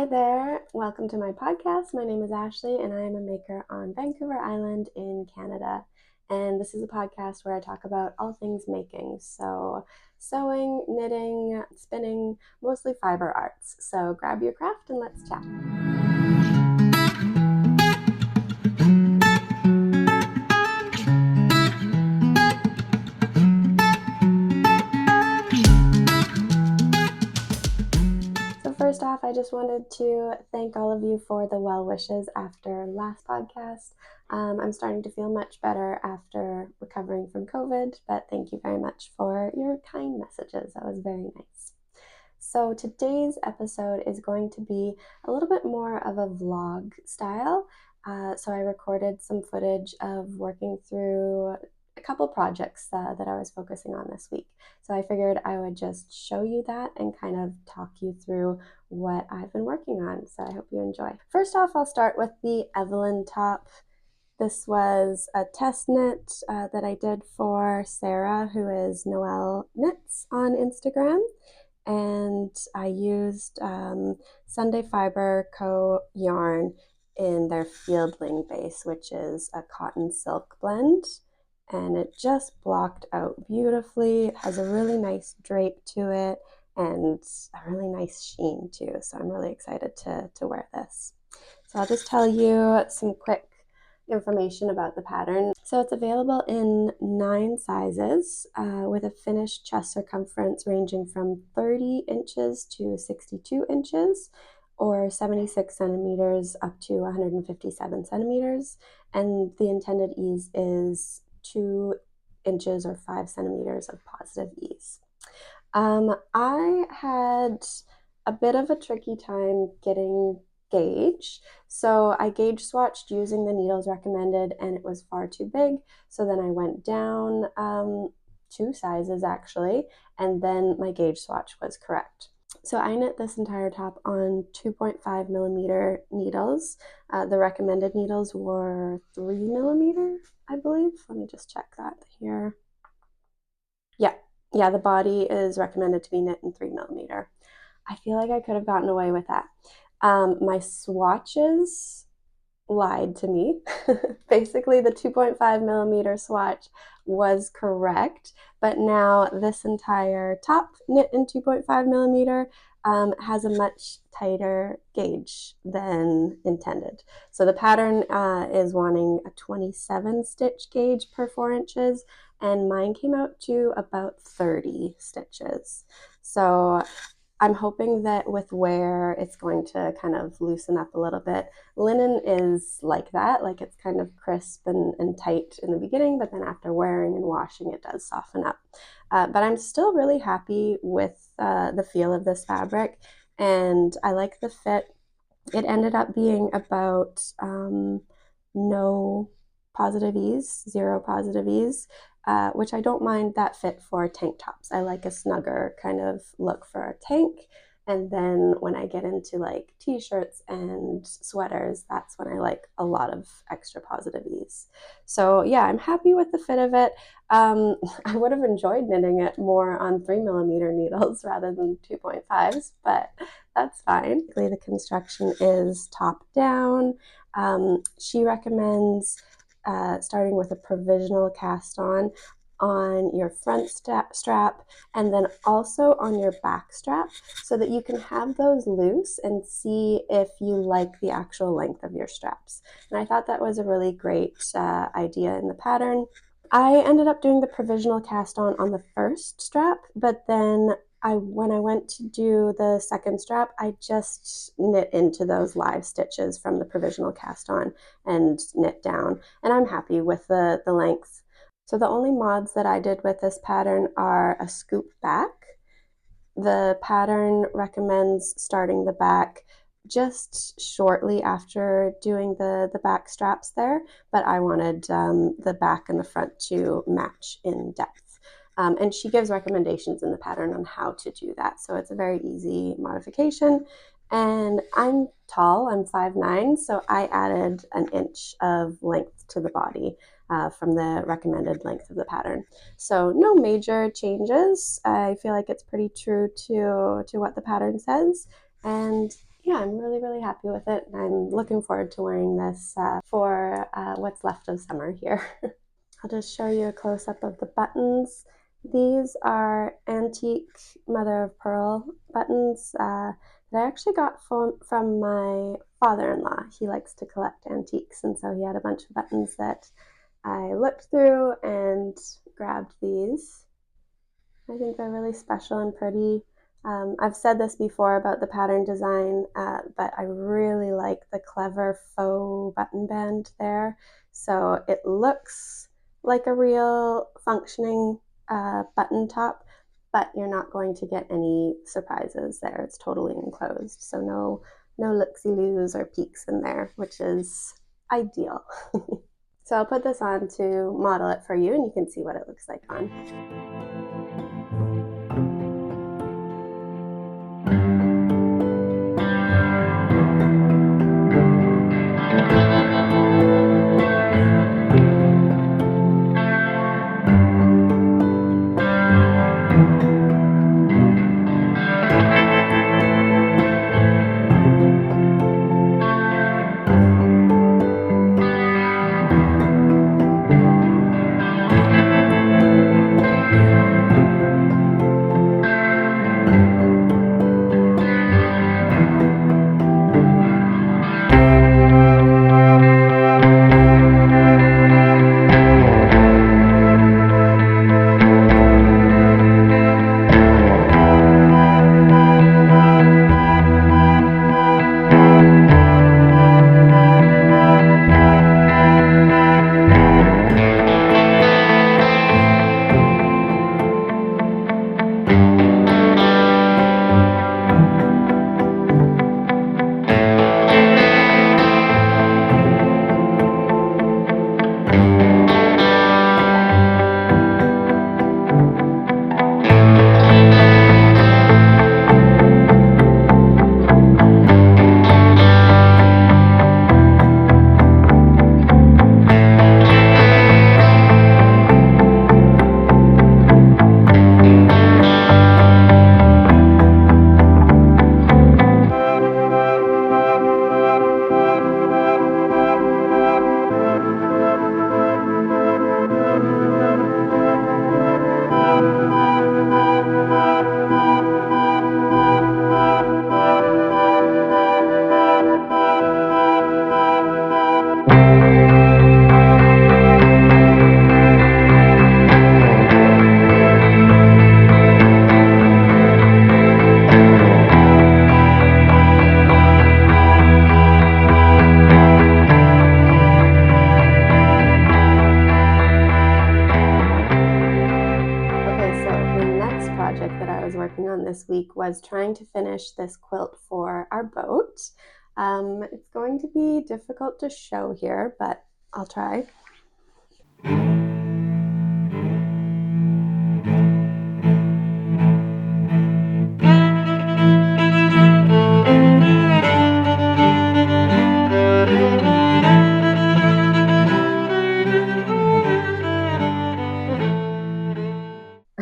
Hi there, welcome to my podcast. My name is Ashley and I am a maker on Vancouver Island in Canada. And this is a podcast where I talk about all things making. So sewing, knitting, spinning, mostly fiber arts. So grab your craft and let's chat. First off, I just wanted to thank all of you for the well wishes after last podcast. I'm starting to feel much better after recovering from COVID, but thank you very much for your kind messages. That was very nice. So today's episode is going to be a little bit more of a vlog style. So I recorded some footage of working through a couple projects that I was focusing on this week. So I figured I would just show you that and kind of talk you through what I've been working on. So I hope you enjoy. First off, I'll start with the Evelyn top. This was a test knit that I did for Sarah, who is Noelle Knits on Instagram. And I used Sunday Fibre Co yarn in their Fieldling base, which is a cotton silk blend. And it just blocked out beautifully. It has a really nice drape to it and a really nice sheen too. So I'm really excited to wear this. So I'll just tell you some quick information about the pattern. So it's available in 9 sizes with a finished chest circumference ranging from 30 inches to 62 inches or 76 centimeters up to 157 centimeters. And the intended ease is 2 inches or 5 centimeters of positive ease. I had a bit of a tricky time getting gauge, so I gauge swatched using the needles recommended and it was far too big, so then I went down 2 sizes actually, and then my gauge swatch was correct. So I knit this entire top on 2.5 millimeter needles. The recommended needles were 3 millimeter, I believe. Let me just check that here. Yeah, the body is recommended to be knit in 3 millimeter. I feel like I could have gotten away with that. My swatches lied to me. Basically, the 2.5 millimeter swatch was correct, but now this entire top knit in 2.5 millimeter has a much tighter gauge than intended. So the pattern is wanting a 27 stitch gauge per 4 inches, and mine came out to about 30 stitches. So I'm hoping that with wear, it's going to kind of loosen up a little bit. Linen is like that, like it's kind of crisp and tight in the beginning, but then after wearing and washing, it does soften up. But I'm still really happy with the feel of this fabric, and I like the fit. It ended up being about no positive ease, 0 positive ease, which I don't mind that fit for tank tops. I like a snugger kind of look for a tank. And then when I get into like t-shirts and sweaters, that's when I like a lot of extra positive ease. So yeah, I'm happy with the fit of it. I would have enjoyed knitting it more on 3 millimeter needles rather than 2.5s, but that's fine. The construction is top down. She recommends starting with a provisional cast on your front strap and then also on your back strap so that you can have those loose and see if you like the actual length of your straps. And I thought that was a really great idea in the pattern. I ended up doing the provisional cast on the first strap, but then when I went to do the second strap, I just knit into those live stitches from the provisional cast on and knit down, and I'm happy with the length. So the only mods that I did with this pattern are a scoop back. The pattern recommends starting the back just shortly after doing the back straps there, but I wanted the back and the front to match in depth. And she gives recommendations in the pattern on how to do that. So it's a very easy modification. And I'm tall, I'm 5'9", so I added an inch of length to the body from the recommended length of the pattern. So no major changes. I feel like it's pretty true to what the pattern says. And yeah, I'm really happy with it. I'm looking forward to wearing this for what's left of summer here. I'll just show you a close-up of the buttons. These are antique mother of pearl buttons that I actually got from my father-in-law. He likes to collect antiques, and so he had a bunch of buttons that I looked through and grabbed these. I think they're really special and pretty. I've said this before about the pattern design, but I really like the clever faux button band there. So it looks like a real functioning button top, but you're not going to get any surprises there. It's totally enclosed, so no looksy-loos or peeks in there, which is ideal. So I'll put this on to model it for you, and you can see what it looks like on. This week was trying to finish this quilt for our boat. It's going to be difficult to show here, but I'll try.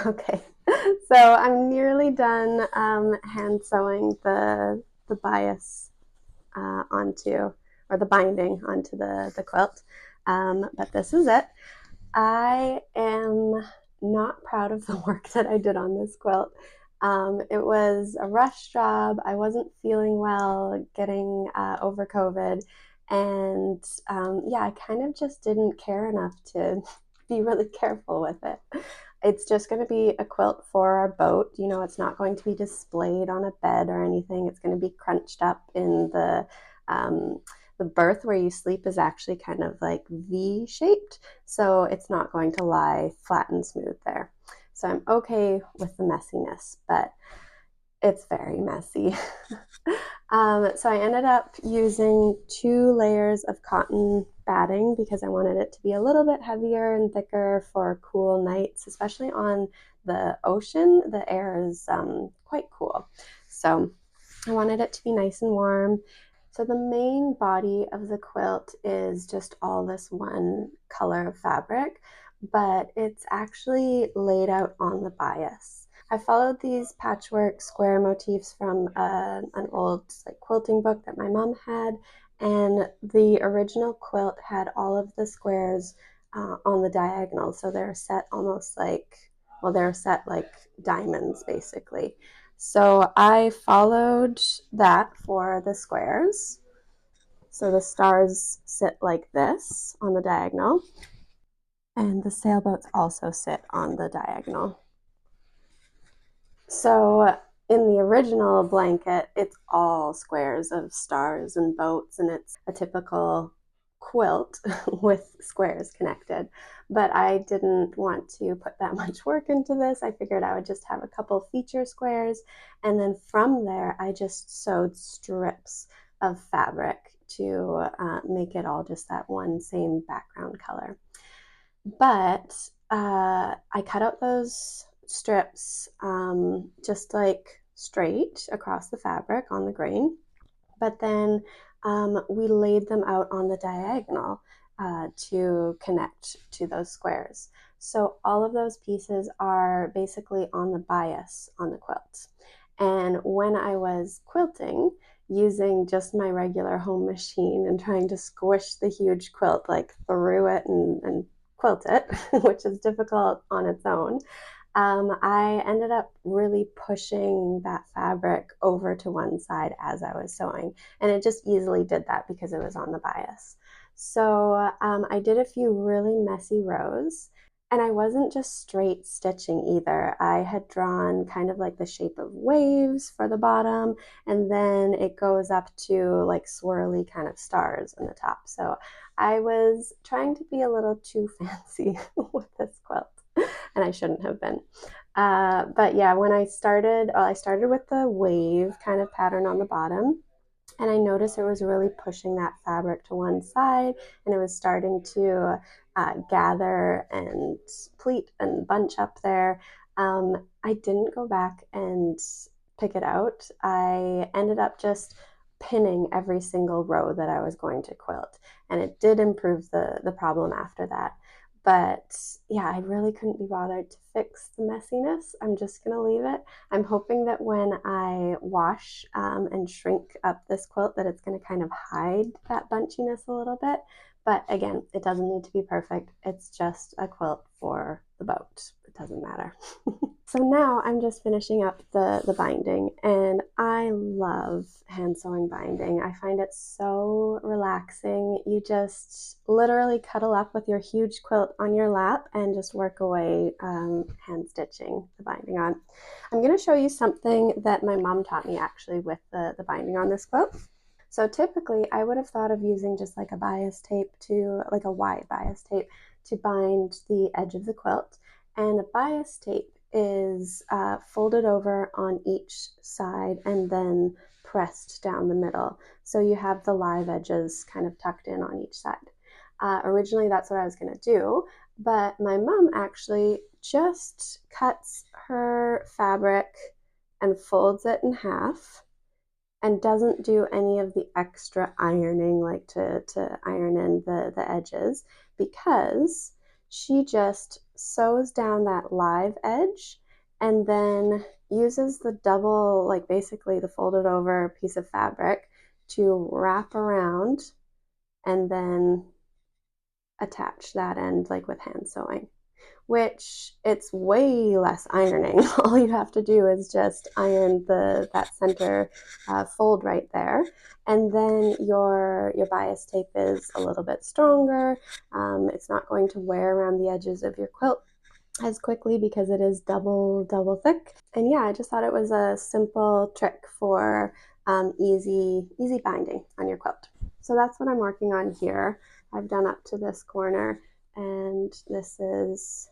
Okay, so I'm nearly done hand sewing the bias onto, or the binding onto the quilt, but this is it. I am not proud of the work that I did on this quilt. It was a rush job. I wasn't feeling well, getting over COVID, and yeah, I kind of just didn't care enough to be really careful with it. It's just going to be a quilt for our boat. You know, it's not going to be displayed on a bed or anything. It's going to be crunched up in the berth where you sleep is actually kind of like V-shaped, so it's not going to lie flat and smooth there. So I'm okay with the messiness, but it's very messy. So I ended up using 2 layers of cotton batting because I wanted it to be a little bit heavier and thicker for cool nights, especially on the ocean. The air is quite cool, so I wanted it to be nice and warm. So the main body of the quilt is just all this one color of fabric, but it's actually laid out on the bias. I followed these patchwork square motifs from an old like quilting book that my mom had, and the original quilt had all of the squares on the diagonal, so they're set almost like, well, they're set like diamonds basically. So I followed that for the squares. So the stars sit like this on the diagonal, and the sailboats also sit on the diagonal. So in the original blanket, it's all squares of stars and boats, and it's a typical quilt with squares connected. But I didn't want to put that much work into this. I figured I would just have a couple feature squares, and then from there I just sewed strips of fabric to make it all just that one same background color. But I cut out those strips just like straight across the fabric on the grain, but then we laid them out on the diagonal to connect to those squares. So all of those pieces are basically on the bias on the quilt. And when I was quilting, using just my regular home machine and trying to squish the huge quilt like through it and quilt it, which is difficult on its own, I ended up really pushing that fabric over to one side as I was sewing, and it just easily did that because it was on the bias. So I did a few really messy rows, and I wasn't just straight stitching either. I had drawn kind of like the shape of waves for the bottom, and then it goes up to like swirly kind of stars on the top. So I was trying to be a little too fancy with this quilt, and I shouldn't have been. But yeah, when I started with the wave kind of pattern on the bottom, and I noticed it was really pushing that fabric to one side, and it was starting to gather and pleat and bunch up there. I didn't go back and pick it out. I ended up just pinning every single row that I was going to quilt, and it did improve the problem after that. But yeah, I really couldn't be bothered to fix the messiness. I'm just going to leave it. I'm hoping that when I wash and shrink up this quilt that it's going to kind of hide that bunchiness a little bit. But again, it doesn't need to be perfect. It's just a quilt for the boat. It doesn't matter. So now I'm just finishing up the binding, and I love hand sewing binding. I find it so relaxing. You just literally cuddle up with your huge quilt on your lap and just work away hand stitching the binding on. I'm going to show you something that my mom taught me actually with the binding on this quilt. So typically I would have thought of using just like a bias tape like a wide bias tape to bind the edge of the quilt. And a bias tape is folded over on each side and then pressed down the middle. So you have the live edges kind of tucked in on each side. Originally that's what I was going to do, but my mom actually just cuts her fabric and folds it in half and doesn't do any of the extra ironing, like to iron in the edges, because she just sews down that live edge and then uses the double, like basically the folded over piece of fabric to wrap around and then attach that end like with hand sewing, which it's way less ironing. All you have to do is just iron that center fold right there, and then your bias tape is a little bit stronger. It's not going to wear around the edges of your quilt as quickly because it is double thick. And yeah, I just thought it was a simple trick for easy binding on your quilt. So that's what I'm working on here. I've done up to this corner, and this is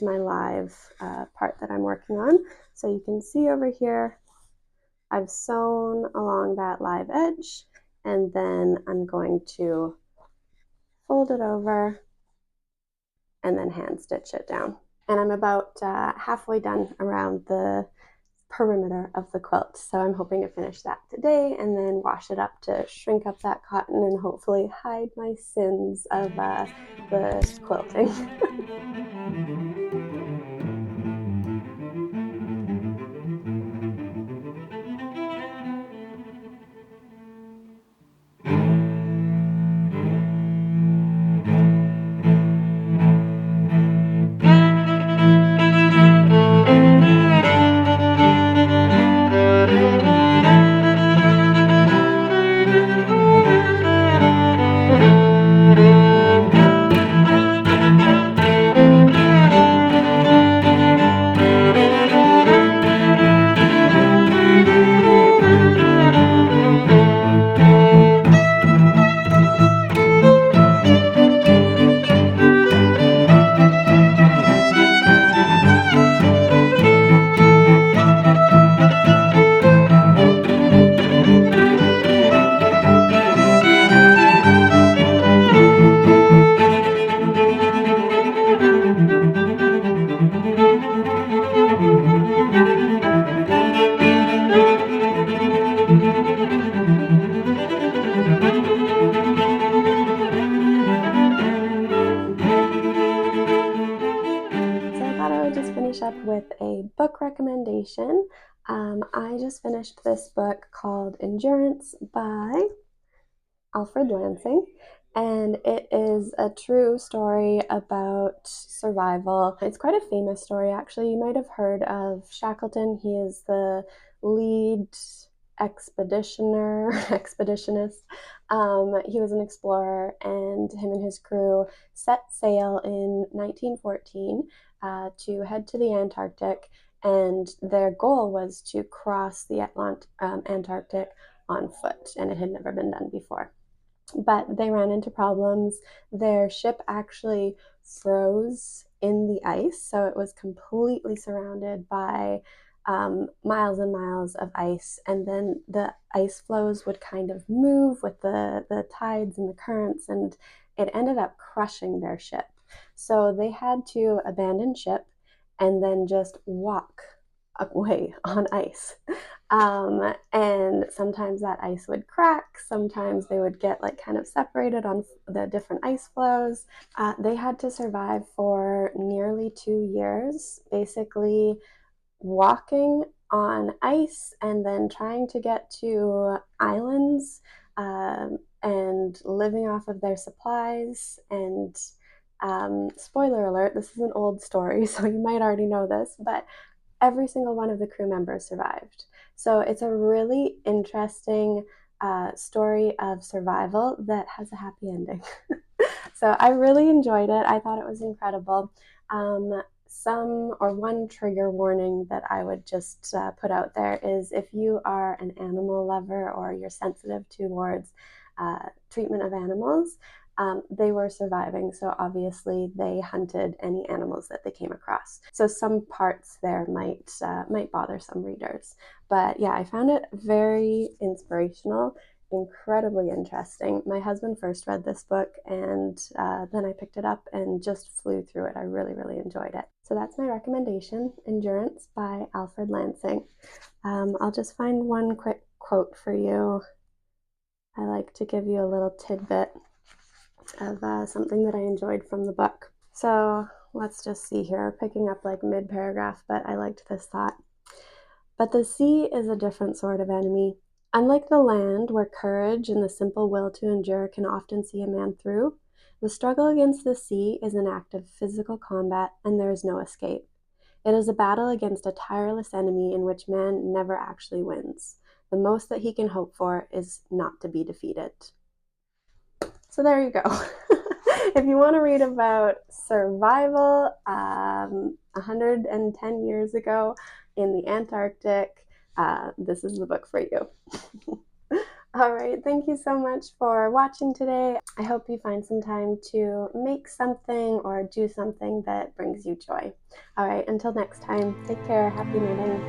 my live part that I'm working on. So you can see over here, I've sewn along that live edge, and then I'm going to fold it over and then hand stitch it down. And I'm about halfway done around the perimeter of the quilt. So I'm hoping to finish that today and then wash it up to shrink up that cotton and hopefully hide my sins of the quilting. recommendation. I just finished this book called Endurance by Alfred Lansing, and it is a true story about survival. It's quite a famous story, actually. You might have heard of Shackleton. He is the lead expeditionist. He was an explorer, and him and his crew set sail in 1914 to head to the Antarctic, and their goal was to cross the Antarctic on foot, and it had never been done before. But they ran into problems. Their ship actually froze in the ice, so it was completely surrounded by miles and miles of ice, and then the ice floes would kind of move with the tides and the currents, and it ended up crushing their ship. So they had to abandon ship and then just walk away on ice. And sometimes that ice would crack, sometimes they would get like kind of separated on the different ice floes. They had to survive for nearly 2 years, basically walking on ice and then trying to get to islands and living off of their supplies. And spoiler alert, this is an old story, so you might already know this, but every single one of the crew members survived. So it's a really interesting story of survival that has a happy ending. So I really enjoyed it. I thought it was incredible. One trigger warning that I would just put out there is if you are an animal lover or you're sensitive towards treatment of animals, they were surviving, so obviously they hunted any animals that they came across. So some parts there might bother some readers. But yeah, I found it very inspirational, incredibly interesting. My husband first read this book, and then I picked it up and just flew through it. I really, really enjoyed it. So that's my recommendation, Endurance by Alfred Lansing. I'll just find one quick quote for you. I like to give you a little tidbit of something that I enjoyed from the book. So let's just see here, picking up like mid-paragraph, but I liked this thought. But the sea is a different sort of enemy. Unlike the land, where courage and the simple will to endure can often see a man through, the struggle against the sea is an act of physical combat, and there is no escape. It is a battle against a tireless enemy in which man never actually wins. The most that he can hope for is not to be defeated. So there you go. If you want to read about survival 110 years ago in the Antarctic, this is the book for you. All right, thank you so much for watching today. I hope you find some time to make something or do something that brings you joy. All right, until next time, take care, happy knitting.